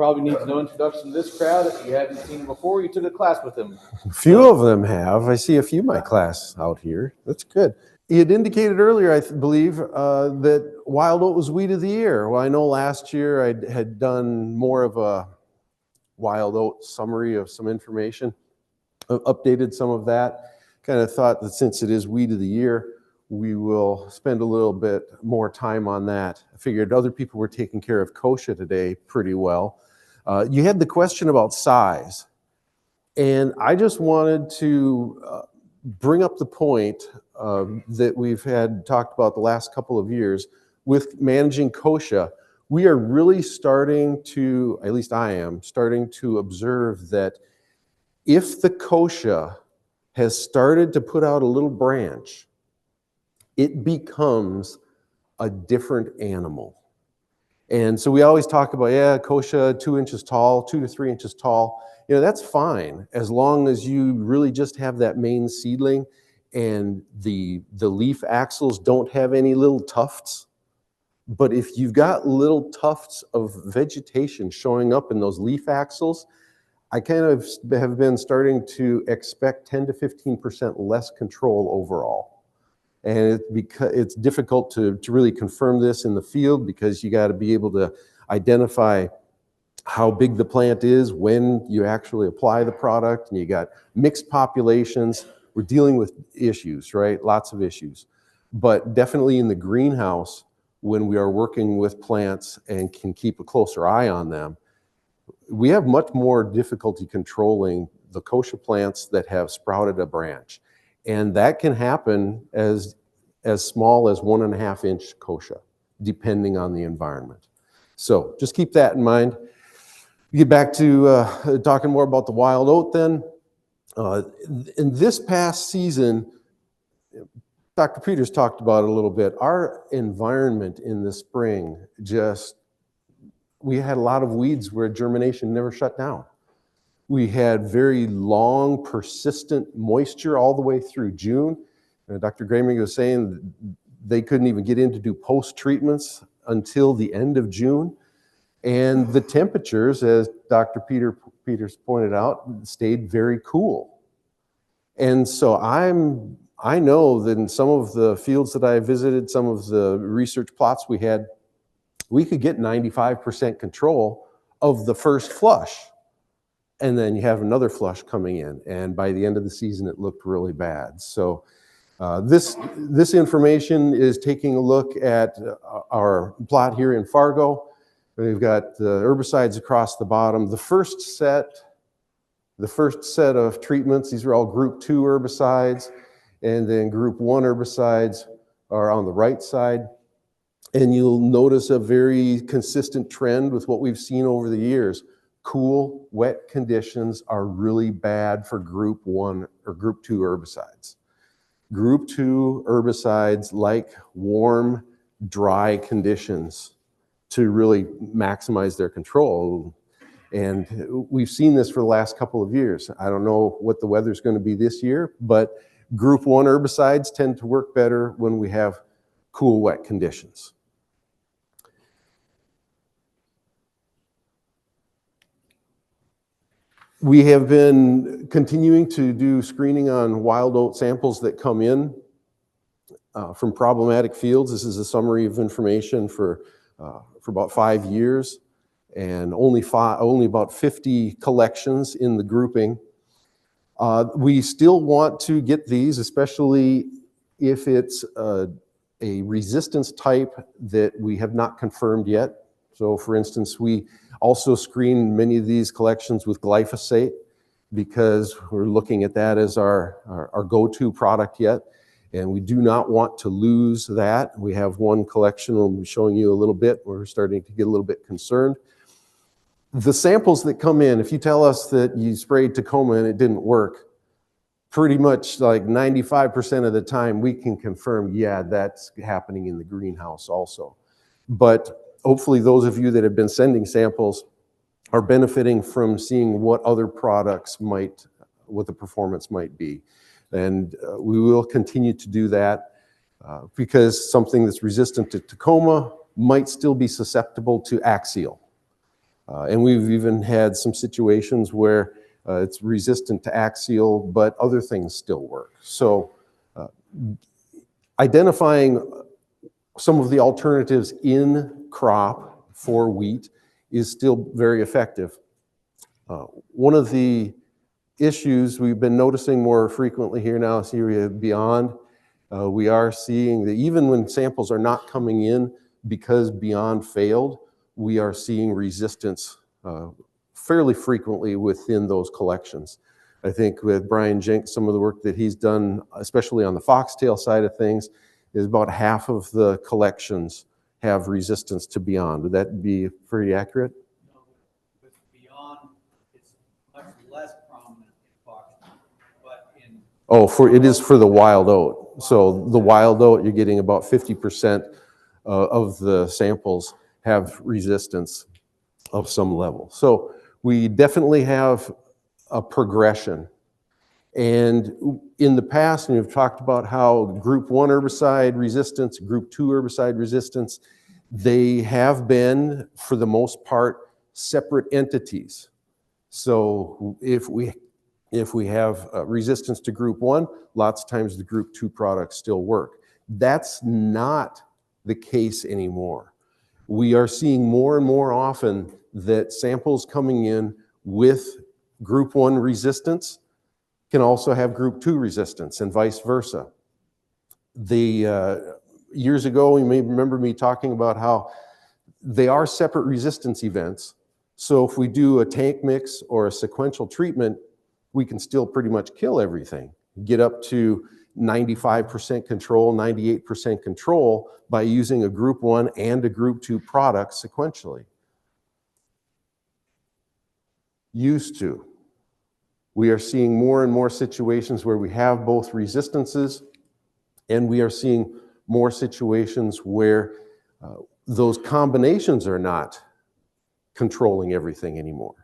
probably needs no introduction to this crowd. If you haven't seen him before, you took a class with him. A few of them have. I see a few of my class out here. That's good. He had indicated earlier, I believe, that wild oat was weed of the year. Well, I know last year I had done more of a wild oat summary of some information, updated some of that. Kind of thought that since it is weed of the year, we will spend a little bit more time on that. I figured other people were taking care of kochia today pretty well. You had the question about size, and I just wanted to bring up the point that we've had talked about the last couple of years with managing kochia. We are really starting to, at least I am, starting to observe that if the kochia has started to put out a little branch, it becomes a different animal. And so we always talk about, kochia 2 inches tall, 2 to 3 inches tall. You know, that's fine as long as you really just have that main seedling and the leaf axils don't have any little tufts. But if you've got little tufts of vegetation showing up in those leaf axils, I kind of have been starting to expect 10 to 15% less control overall. And it's difficult to really confirm this in the field because you got to be able to identify how big the plant is when you actually apply the product, and you got mixed populations. We're dealing with issues, right? Lots of issues. But definitely in the greenhouse, when we are working with plants and can keep a closer eye on them, we have much more difficulty controlling the kochia plants that have sprouted a branch. And that can happen as small as 1.5 inch kochia, depending on the environment. So just keep that in mind. We get back to talking more about the wild oat then. In this past season, Dr. Peters talked about it a little bit. Our environment in the spring we had a lot of weeds where germination never shut down. We had very long, persistent moisture all the way through June. Dr. Graming was saying they couldn't even get in to do post-treatments until the end of June. And the temperatures, as Dr. Peters pointed out, stayed very cool. And so I know that in some of the fields that I visited, some of the research plots we had, we could get 95% control of the first flush. And then you have another flush coming in, and by the end of the season, it looked really bad. So this information is taking a look at our plot here in Fargo. We've got the herbicides across the bottom. The first set of treatments, these are all group 2 herbicides, and then group 1 herbicides are on the right side. And you'll notice a very consistent trend with what we've seen over the years. Cool, wet conditions are really bad for group 1 or group 2 herbicides. Group 2 herbicides like warm, dry conditions to really maximize their control. And we've seen this for the last couple of years. I don't know what the weather's going to be this year, but group 1 herbicides tend to work better when we have cool, wet conditions. We have been continuing to do screening on wild oat samples that come in from problematic fields. This is a summary of information for about 5 years, and only about 50 collections in the grouping. We still want to get these, especially if it's a resistance type that we have not confirmed yet. So for instance, we also screen many of these collections with glyphosate because we're looking at that as our go-to product yet. And we do not want to lose that. We have one collection we'll be showing you a little bit. We're starting to get a little bit concerned. The samples that come in, if you tell us that you sprayed Tacoma and it didn't work, pretty much like 95% of the time we can confirm, yeah, that's happening in the greenhouse also. But hopefully those of you that have been sending samples are benefiting from seeing what other products what the performance might be. And we will continue to do that because something that's resistant to Tacoma might still be susceptible to axial. And we've even had some situations where it's resistant to axial, but other things still work. So identifying some of the alternatives in crop for wheat is still very effective. One of the issues we've been noticing more frequently here now is here beyond. We are seeing that even when samples are not coming in because beyond failed, we are seeing resistance fairly frequently within those collections. I think with Brian Jenks, some of the work that he's done, especially on the foxtail side of things, is about half of the collections have resistance to beyond. Would that be pretty accurate? No, with beyond, it's much less prominent in foxtail, but in... Oh, it is for the wild oat. So the wild oat, you're getting about 50% of the samples have resistance of some level. So we definitely have a progression. And in the past, and we've talked about how group 1 herbicide resistance, group 2 herbicide resistance, they have been, for the most part, separate entities. So if we have resistance to group 1, lots of times the group 2 products still work. That's not the case anymore. We are seeing more and more often that samples coming in with group 1 resistance can also have group 2 resistance and vice versa. Years ago, you may remember me talking about how they are separate resistance events. So if we do a tank mix or a sequential treatment, we can still pretty much kill everything, get up to 95% control, 98% control by using a group 1 and a group 2 product sequentially. Used to. We are seeing more and more situations where we have both resistances, and we are seeing more situations where those combinations are not controlling everything anymore.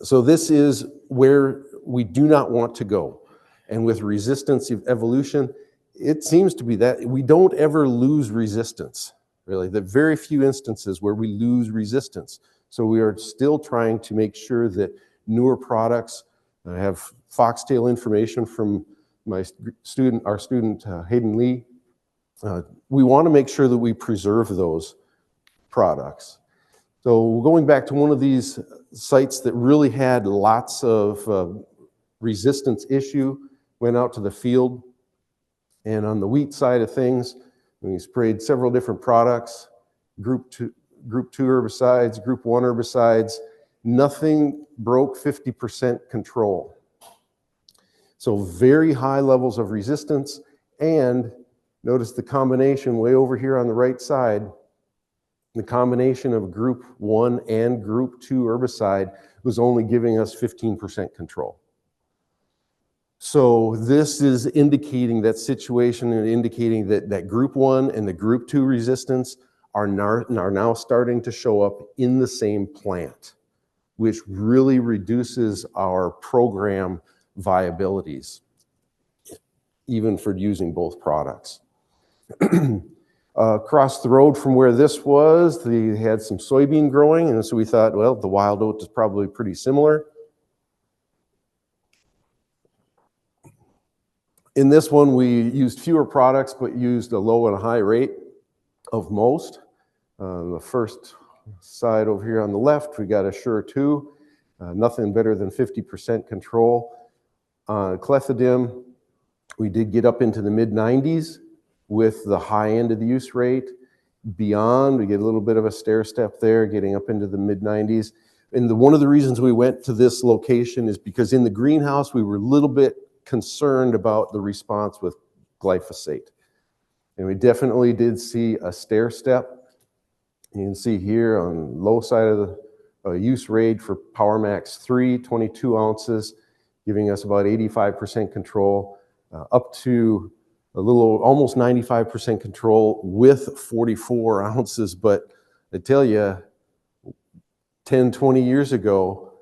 So this is where we do not want to go. And with resistance evolution, it seems to be that we don't ever lose resistance, really. There are very few instances where we lose resistance. So we are still trying to make sure that newer products, I have foxtail information from our student Hayden Lee. We want to make sure that we preserve those products. So going back to one of these sites that really had lots of resistance issue, went out to the field, and on the wheat side of things, we sprayed several different products, group 2 herbicides, group 1 herbicides. Nothing broke 50% control. So very high levels of resistance, and notice the combination way over here on the right side, the combination of group 1 and group 2 herbicide was only giving us 15% control. So this is indicating that situation and indicating that group 1 and the group 2 resistance are now starting to show up in the same plant, which really reduces our program viabilities, even for using both products. Across the road from where this was, they had some soybean growing, and so we thought, well, the wild oat is probably pretty similar. In this one, we used fewer products, but used a low and a high rate of most. The first side over here on the left, we got Assure 2, nothing better than 50% control. Clethodim, we did get up into the mid-90s with the high end of the use rate. Beyond, we get a little bit of a stair step there, getting up into the mid-90s. And one of the reasons we went to this location is because in the greenhouse, we were a little bit concerned about the response with glyphosate. And we definitely did see a stair step. You can see here on low side of the use rate for PowerMax 3, 22 ounces, giving us about 85% control, up to a little, almost 95% control with 44 ounces. But I tell you, 10, 20 years ago,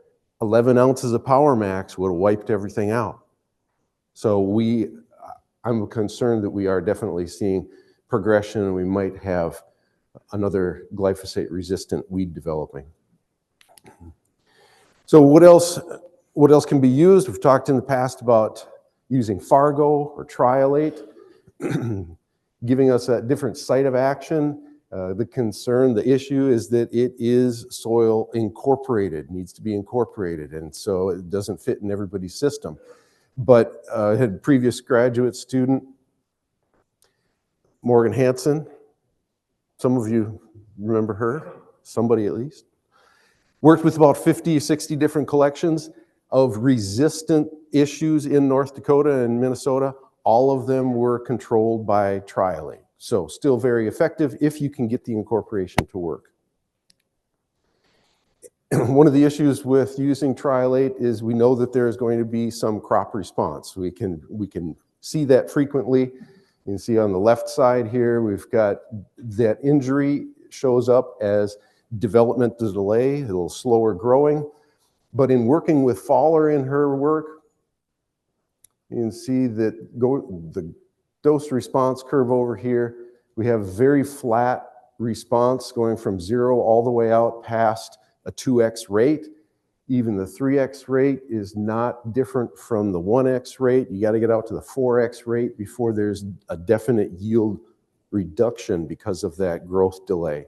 11 ounces of PowerMax would have wiped everything out. So I'm concerned that we are definitely seeing progression, and we might have another glyphosate-resistant weed developing. So what else can be used? We've talked in the past about using Fargo or Triolate, giving us a different site of action. The issue is that it is soil incorporated, needs to be incorporated, and so it doesn't fit in everybody's system. But I had a previous graduate student, Morgan Hansen. Some of you remember her, somebody at least. Worked with about 50, 60 different collections of resistant issues in North Dakota and Minnesota. All of them were controlled by Triolate. So still very effective if you can get the incorporation to work. One of the issues with using Triolate is we know that there is going to be some crop response. We can see that frequently. You can see on the left side here, we've got that injury shows up as development delay, a little slower growing. But in working with Fowler in her work, you can see that the dose response curve over here, we have very flat response going from 0 all the way out past a 2x rate. Even the 3x rate is not different from the 1x rate. You got to get out to the 4x rate before there's a definite yield reduction because of that growth delay.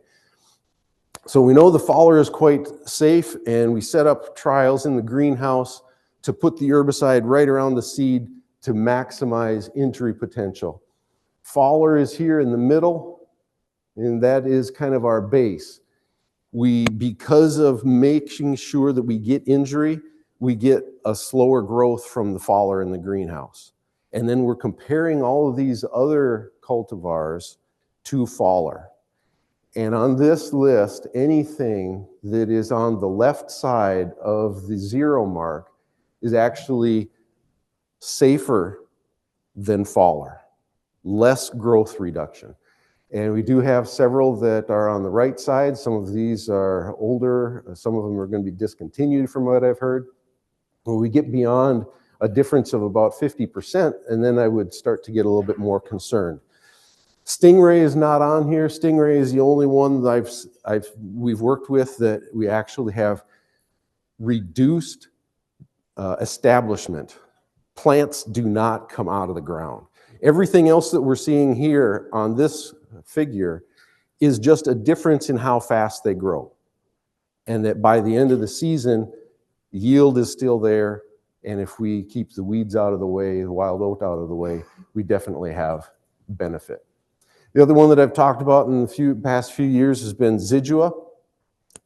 So we know the Fowler is quite safe, and we set up trials in the greenhouse to put the herbicide right around the seed to maximize injury potential. Fowler is here in the middle, and that is kind of our base. Because of making sure that we get injury, we get a slower growth from the Fowler in the greenhouse. And then we're comparing all of these other cultivars to Fowler. And on this list, anything that is on the left side of the 0 mark is actually safer than Fowler, less growth reduction. And we do have several that are on the right side. Some of these are older. Some of them are going to be discontinued from what I've heard. When we get beyond a difference of about 50%, and then I would start to get a little bit more concerned. Stingray is not on here. Stingray is the only one that we've worked with that we actually have reduced establishment. Plants do not come out of the ground. Everything else that we're seeing here on this figure is just a difference in how fast they grow. And that by the end of the season, yield is still there. And if we keep the weeds out of the way, the wild oat out of the way, we definitely have benefit. The other one that I've talked about in the past few years has been Zidua.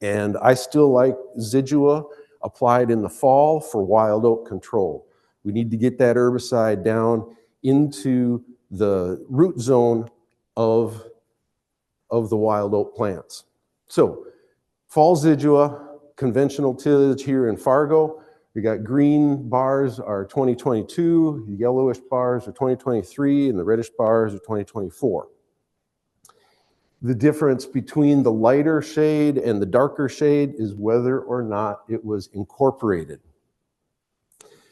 And I still like Zidua applied in the fall for wild oat control. We need to get that herbicide down into the root zone of the wild oat plants. So, fall Zidua, conventional tillage here in Fargo. We got green bars are 2022, the yellowish bars are 2023, and the reddish bars are 2024. The difference between the lighter shade and the darker shade is whether or not it was incorporated.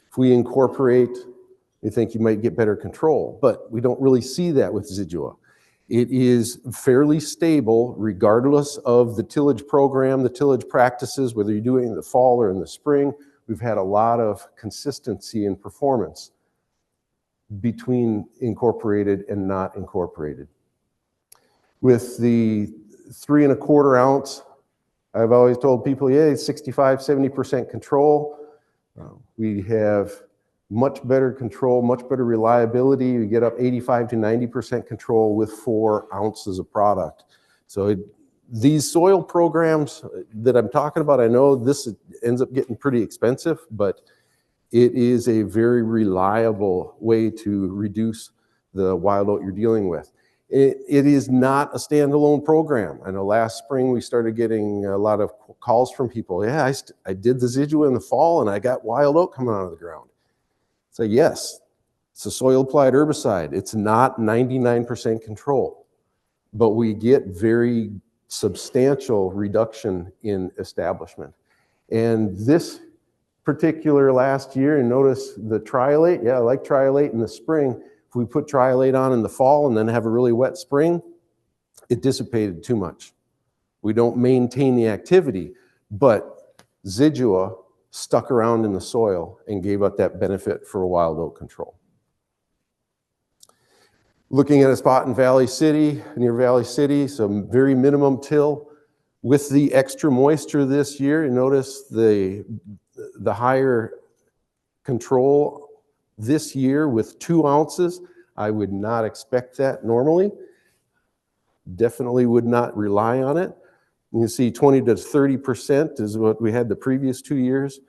If we incorporate, you think you might get better control, but we don't really see that with Zidua. It is fairly stable regardless of the tillage program, the tillage practices, whether you're doing it in the fall or in the spring. We've had a lot of consistency in performance between incorporated and not incorporated. With the 3 1/4 ounce, I've always told people, yeah, 65, 70% control. We have much better control, much better reliability. We get up 85 to 90% control with 4 ounces of product. So these soil programs that I'm talking about, I know this ends up getting pretty expensive, but it is a very reliable way to reduce the wild oat you're dealing with. It is not a standalone program. I know last spring we started getting a lot of calls from people. Yeah, I did the Zidua in the fall and I got wild oat coming out of the ground. So yes, it's a soil applied herbicide. It's not 99% control, but we get very substantial reduction in establishment. And this particular last year, and notice the Triolate, yeah, I like Triolate in the spring. If we put Triolate on in the fall and then have a really wet spring, it dissipated too much. We don't maintain the activity, but Zidua stuck around in the soil and gave up that benefit for wild oat control. Looking at a spot in Valley City, near Valley City, some very minimum till. With the extra moisture this year, you notice the higher control this year with 2 ounces. I would not expect that normally. Definitely would not rely on it. You see 20 to 30% is what we had the previous 2 years.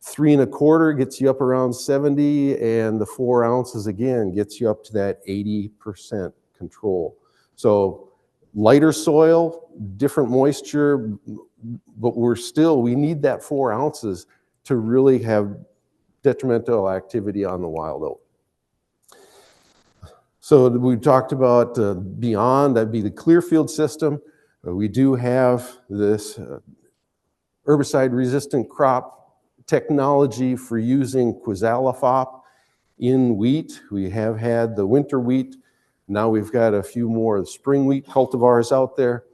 3 1/4 gets you up around 70, and the 4 ounces again gets you up to that 80% control. So lighter soil, different moisture, but we need that 4 ounces to really have detrimental activity on the wild oat. So we talked about beyond, that'd be the Clearfield system. We do have this herbicide-resistant crop technology for using quizalofop in wheat. We have had the winter wheat. Now we've got a few more spring wheat cultivars out there.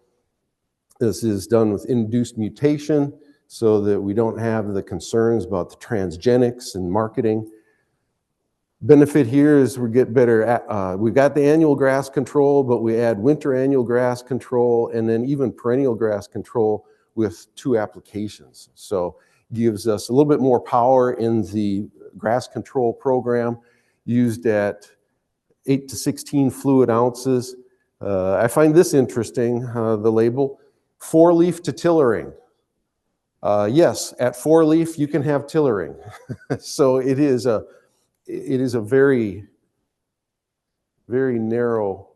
This is done with induced mutation so that we don't have the concerns about the transgenics and marketing. Benefit here is we get better, we've got the annual grass control, but we add winter annual grass control and then even perennial grass control with 2 applications. So gives us a little bit more power in the grass control program, used at 8 to 16 fluid ounces. I find this interesting, the label, 4-leaf to tillering. Yes, at 4-leaf you can have tillering. So it is a very, very narrow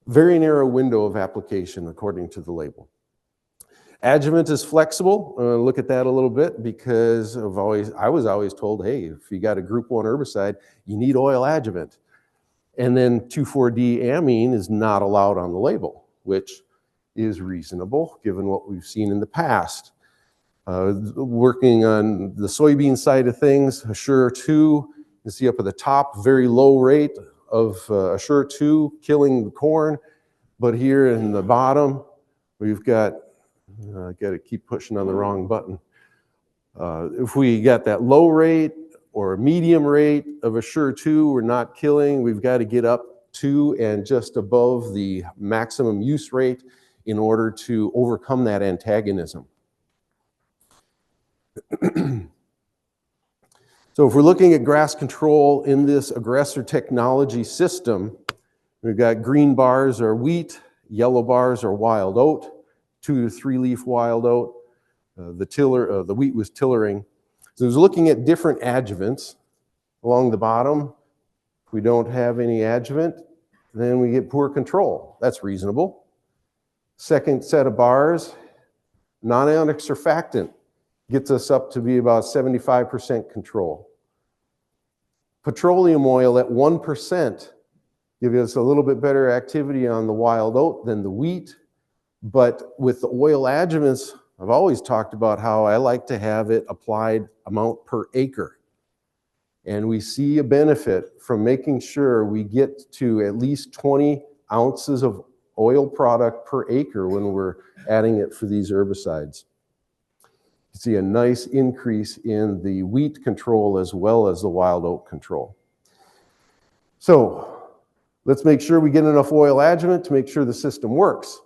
window of application according to the label. Adjuvant is flexible. Look at that a little bit because I was always told, hey, if you got a group 1 herbicide, you need oil adjuvant. And then 2,4-D amine is not allowed on the label, which is reasonable given what we've seen in the past. Working on the soybean side of things, Assure 2, you see up at the top, very low rate of Assure 2 killing the corn. But here in the bottom, we've got, I got to keep pushing on the wrong button. If we got that low rate or a medium rate of Assure 2, we're not killing. We've got to get up to and just above the maximum use rate in order to overcome that antagonism. So if we're looking at grass control in this aggressor technology system, we've got green bars are wheat, yellow bars are wild oat, 2 to 3 leaf wild oat. The wheat was tillering. So it was looking at different adjuvants. Along the bottom, if we don't have any adjuvant, then we get poor control. That's reasonable. Second set of bars, non-ionic surfactant gets us up to be about 75% control. Petroleum oil at 1% gives us a little bit better activity on the wild oat than the wheat. But with the oil adjuvants, I've always talked about how I like to have it applied amount per acre. And we see a benefit from making sure we get to at least 20 ounces of oil product per acre when we're adding it for these herbicides. You see a nice increase in the wheat control as well as the wild oat control. So let's make sure we get enough oil adjuvant to make sure the system works.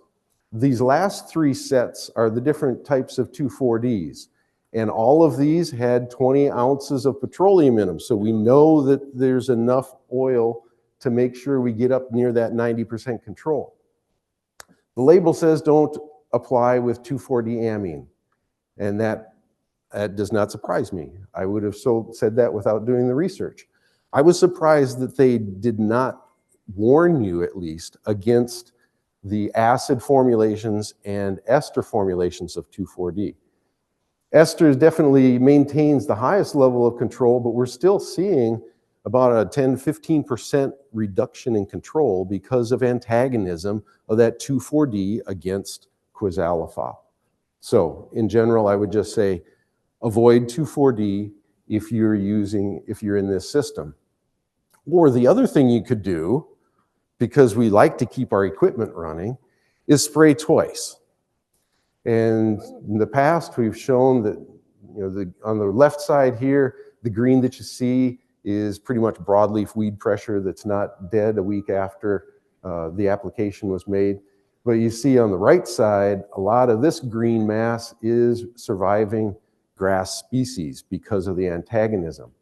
These last 3 sets are the different types of 2,4-Ds. And all of these had 20 ounces of petroleum in them. So we know that there's enough oil to make sure we get up near that 90% control. The label says don't apply with 2,4-D amine. And that does not surprise me. I would have said that without doing the research. I was surprised that they did not warn you, at least, against the acid formulations and ester formulations of 2,4-D. Ester definitely maintains the highest level of control, but we're still seeing about a 10-15% reduction in control because of antagonism of that 2,4-D against quizalofop. So in general, I would just say avoid 2,4-D if you're in this system. Or the other thing you could do, because we like to keep our equipment running, is spray twice. And in the past, we've shown that, on the left side here, the green that you see is pretty much broadleaf weed pressure that's not dead a week after the application was made. But you see on the right side, a lot of this green mass is surviving grass species because of the antagonism.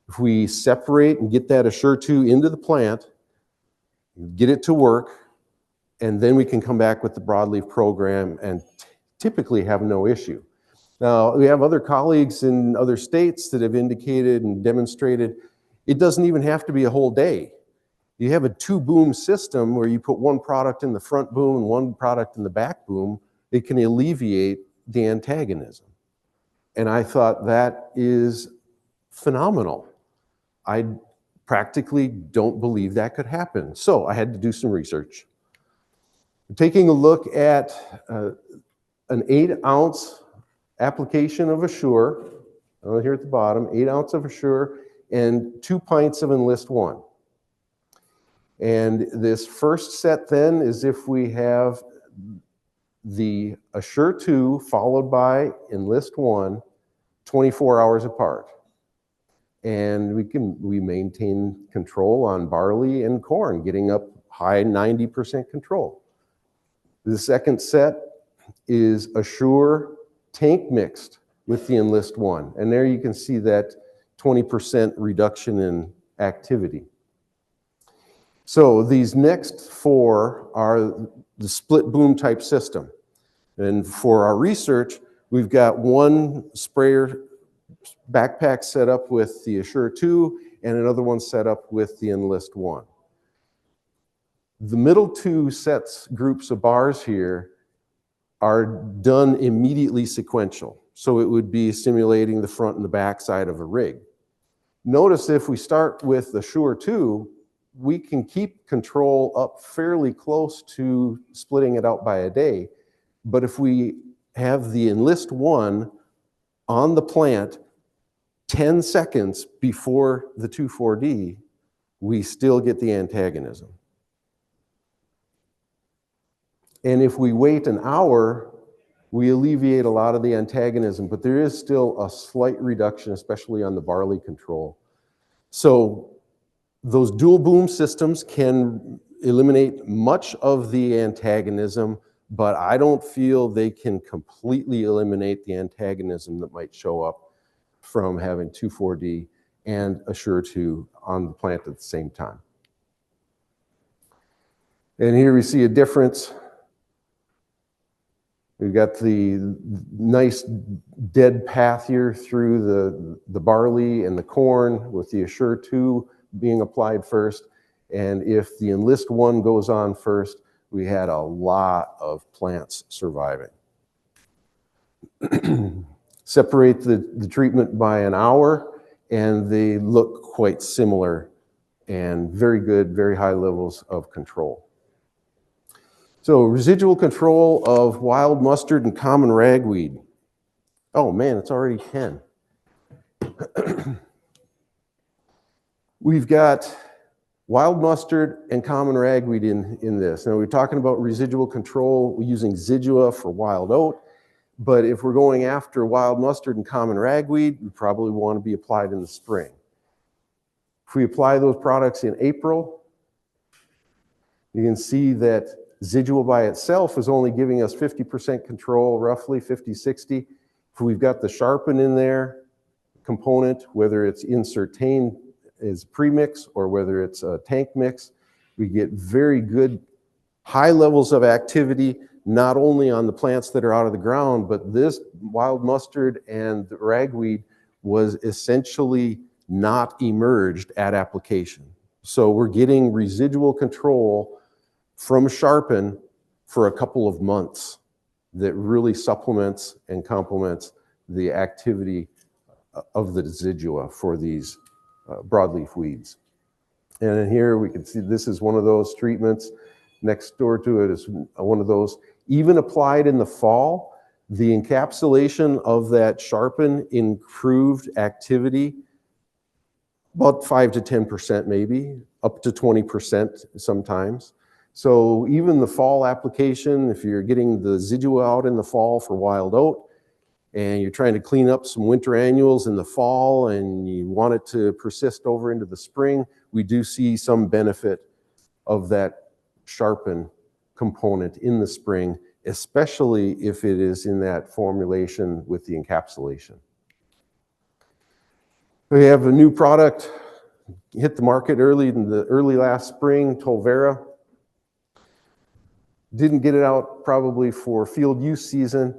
If we separate and get that Assure 2 into the plant, get it to work, and then we can come back with the broadleaf program and typically have no issue. Now, we have other colleagues in other states that have indicated and demonstrated it doesn't even have to be a whole day. You have a 2-boom system where you put one product in the front boom and one product in the back boom, it can alleviate the antagonism. And I thought that is phenomenal. I practically don't believe that could happen. So I had to do some research. Taking a look at an 8-ounce application of Assure, here at the bottom, 8 ounces of Assure and 2 pints of Enlist 1. And this first set then is if we have the Assure 2 followed by Enlist 1, 24 hours apart. And we maintain control on barley and corn, getting up high 90% control. The second set is Assure tank mixed with the Enlist 1. And there you can see that 20% reduction in activity. So these next 4 are the split boom type system. And for our research, we've got one sprayer backpack set up with the Assure 2 and another one set up with the Enlist 1. The middle 2 groups of bars here are done immediately sequential. So it would be simulating the front and the back side of a rig. Notice if we start with the Assure 2, we can keep control up fairly close to splitting it out by a day. But if we have the Enlist 1 on the plant 10 seconds before the 2,4-D, we still get the antagonism. And if we wait an hour, we alleviate a lot of the antagonism, but there is still a slight reduction, especially on the barley control. So those dual boom systems can eliminate much of the antagonism, but I don't feel they can completely eliminate the antagonism that might show up from having 2,4-D and Assure 2 on the plant at the same time. And here we see a difference. We've got the nice dead path here through the barley and the corn with the Assure 2 being applied first. And if the Enlist 1 goes on first, we had a lot of plants surviving. Separate the treatment by an hour, and they look quite similar and very good, very high levels of control. So residual control of wild mustard and common ragweed. Oh man, it's already 10. We've got wild mustard and common ragweed in this. Now we're talking about residual control using Zidua for wild oat, but if we're going after wild mustard and common ragweed, we probably want to be applied in the spring. If we apply those products in April, you can see that Zidua by itself is only giving us 50% control, roughly 50-60. If we've got the sharpen in there component, whether it's insertane as premix or whether it's a tank mix, we get very good high levels of activity, not only on the plants that are out of the ground, but this wild mustard and the ragweed was essentially not emerged at application. So we're getting residual control from sharpen for a couple of months that really supplements and complements the activity of the Zidua for these broadleaf weeds. And in here we can see this is one of those treatments. Next door to it is one of those. Even applied in the fall, the encapsulation of that sharpen improved activity, about 5 to 10% maybe, up to 20% sometimes. So even the fall application, if you're getting the Zidua out in the fall for wild oat, and you're trying to clean up some winter annuals in the fall and you want it to persist over into the spring, we do see some benefit of that sharpen component in the spring, especially if it is in that formulation with the encapsulation. We have a new product hit the market early last spring, Tolvera. Didn't get it out probably for field use season.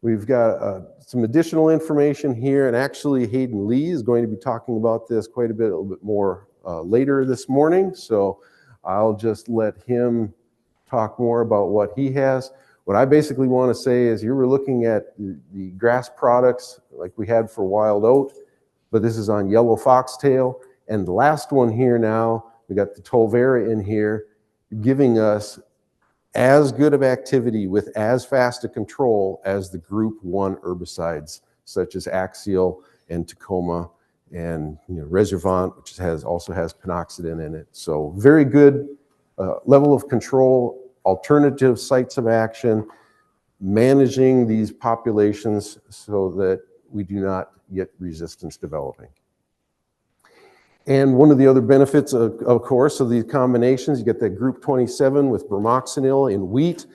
We've got some additional information here, and actually Hayden Lee is going to be talking about this quite a little bit more later this morning. So I'll just let him talk more about what he has. What I basically want to say is you were looking at the grass products like we had for wild oat, but this is on yellow foxtail. And the last one here now, we got the Tolvera in here, giving us as good of activity with as fast a control as the group 1 herbicides, such as Axial and Tacoma and Reservant, which also has pinoxidin in it. So very good level of control, alternative sites of action, managing these populations so that we do not get resistance developing. And one of the other benefits, of course, of these combinations, you get that group 27 with bromoxynil in wheat.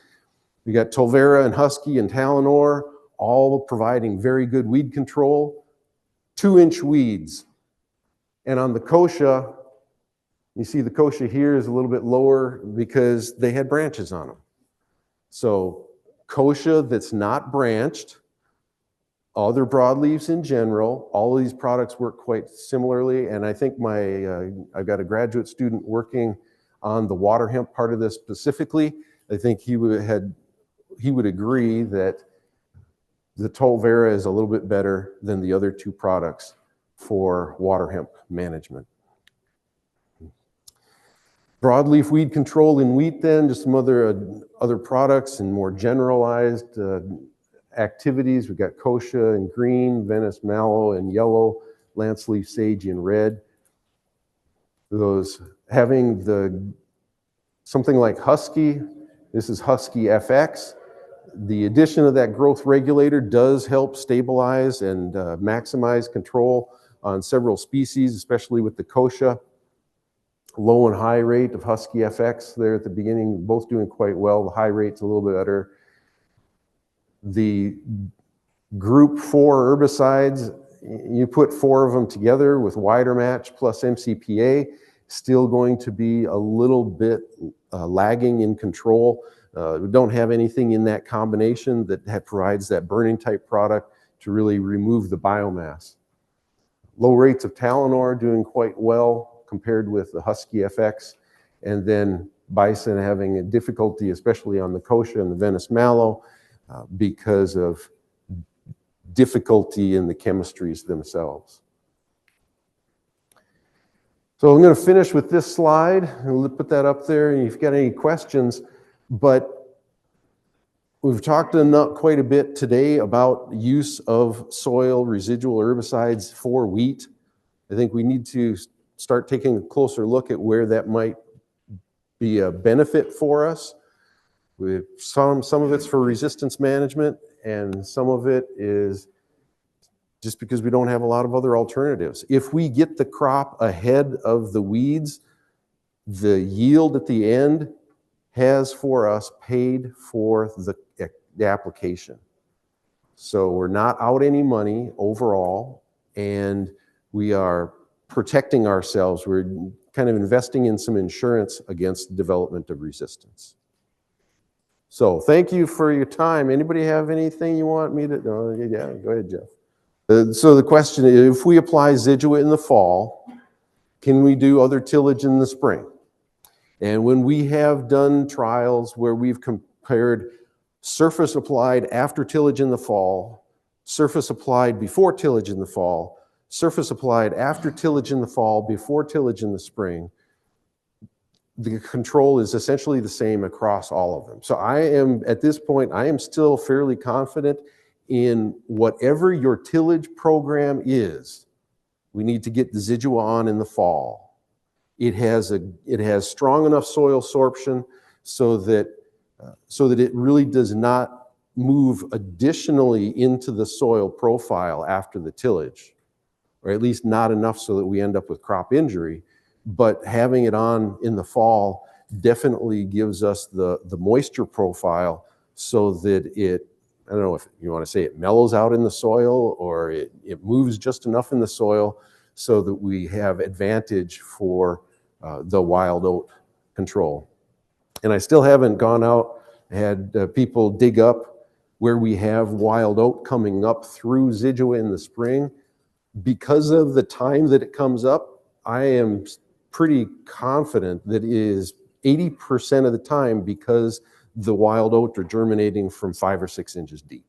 You got Tolvera and Husky and Talinor, all providing very good weed control. 2-inch weeds. And on the kochia, you see the kochia here is a little bit lower because they had branches on them. So kochia that's not branched, other broadleaves in general, all of these products work quite similarly. And I think I've got a graduate student working on the water hemp part of this specifically. I think he would agree that the Tolvera is a little bit better than the other 2 products for water hemp management. Broadleaf weed control in wheat then, just some other products and more generalized activities. We've got kochia in green, Venice mallow in yellow, lance leaf sage in red. Those having something like Husky, this is Husky FX. The addition of that growth regulator does help stabilize and maximize control on several species, especially with the kochia. Low and high rate of Husky FX there at the beginning, both doing quite well. The high rate's a little bit better. The group 4 herbicides, you put 4 of them together with wider match plus MCPA, still going to be a little bit lagging in control. We don't have anything in that combination that provides that burning type product to really remove the biomass. Low rates of Talinor doing quite well compared with the Husky FX, and then Bison having a difficulty, especially on the kochia and the Venice mallow, because of difficulty in the chemistries themselves. So I'm going to finish with this slide, and we'll put that up there, and if you've got any questions, but we've talked quite a bit today about use of soil residual herbicides for wheat. I think we need to start taking a closer look at where that might be a benefit for us. Some of it's for resistance management, and some of it is just because we don't have a lot of other alternatives. If we get the crop ahead of the weeds, the yield at the end has for us paid for the application. So we're not out any money overall, and we are protecting ourselves. We're kind of investing in some insurance against the development of resistance. So thank you for your time. Anybody have anything you want me to? No, yeah, go ahead, Jeff. So the question is, if we apply Zidua in the fall, can we do other tillage in the spring? And when we have done trials where we've compared surface applied after tillage in the fall, surface applied before tillage in the fall, surface applied after tillage in the fall, before tillage in the spring, the control is essentially the same across all of them. So at this point, I am still fairly confident in whatever your tillage program is, we need to get the Zidua on in the fall. It has strong enough soil sorption so that it really does not move additionally into the soil profile after the tillage, or at least not enough so that we end up with crop injury. But having it on in the fall definitely gives us the moisture profile so that it, I don't know if you want to say it mellows out in the soil, or it moves just enough in the soil so that we have advantage for the wild oat control. And I still haven't gone out and had people dig up where we have wild oat coming up through Zidua in the spring. Because of the time that it comes up, I am pretty confident that it is 80% of the time because the wild oat are germinating from 5 or 6 inches deep.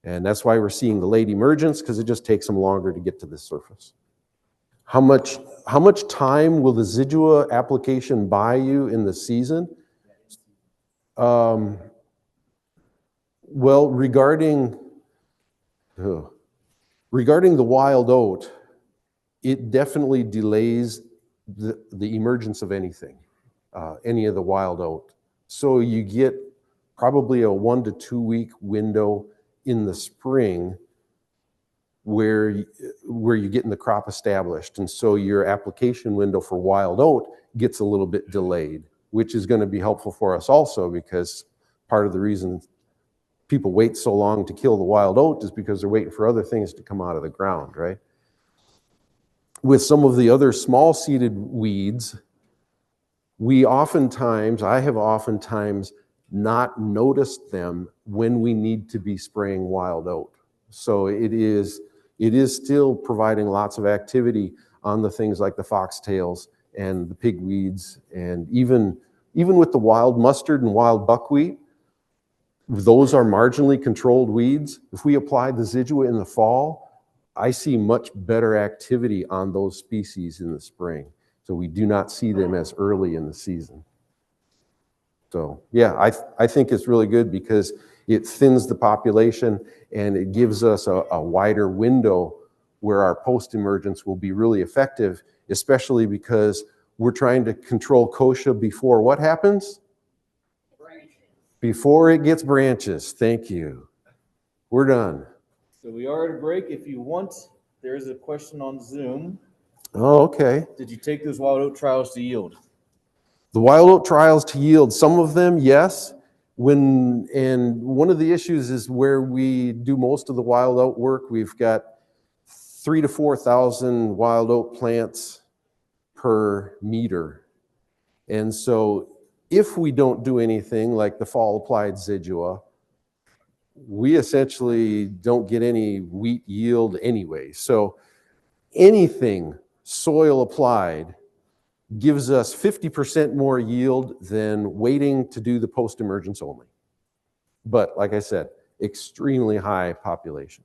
And that's why we're seeing the late emergence, because it just takes them longer to get to the surface. How much time will the Zidua application buy you in the season? Well, regarding the wild oat, it definitely delays the emergence of anything, any of the wild oat. So you get probably a 1 to 2 week window in the spring where you're getting the crop established. And so your application window for wild oat gets a little bit delayed, which is going to be helpful for us also, because part of the reason people wait so long to kill the wild oat is because they're waiting for other things to come out of the ground, right? With some of the other small seeded weeds, I have oftentimes not noticed them when we need to be spraying wild oat. So it is still providing lots of activity on the things like the foxtails and the pigweeds, and even with the wild mustard and wild buckwheat, those are marginally controlled weeds. If we apply the Zidua in the fall, I see much better activity on those species in the spring. So we do not see them as early in the season. So yeah, I think it's really good because it thins the population and it gives us a wider window where our post-emergence will be really effective, especially because we're trying to control kochia before what happens? Branches. Before it gets branches. Thank you. We're done. So we are at a break. If you want, there is a question on Zoom. Oh, okay. Did you take those wild oat trials to yield? The wild oat trials to yield, some of them, yes. And one of the issues is where we do most of the wild oat work, we've got 3,000 to 4,000 wild oat plants per meter. And so if we don't do anything like the fall applied Zidua, we essentially don't get any wheat yield anyway. So anything soil applied gives us 50% more yield than waiting to do the post-emergence only. But like I said, extremely high population.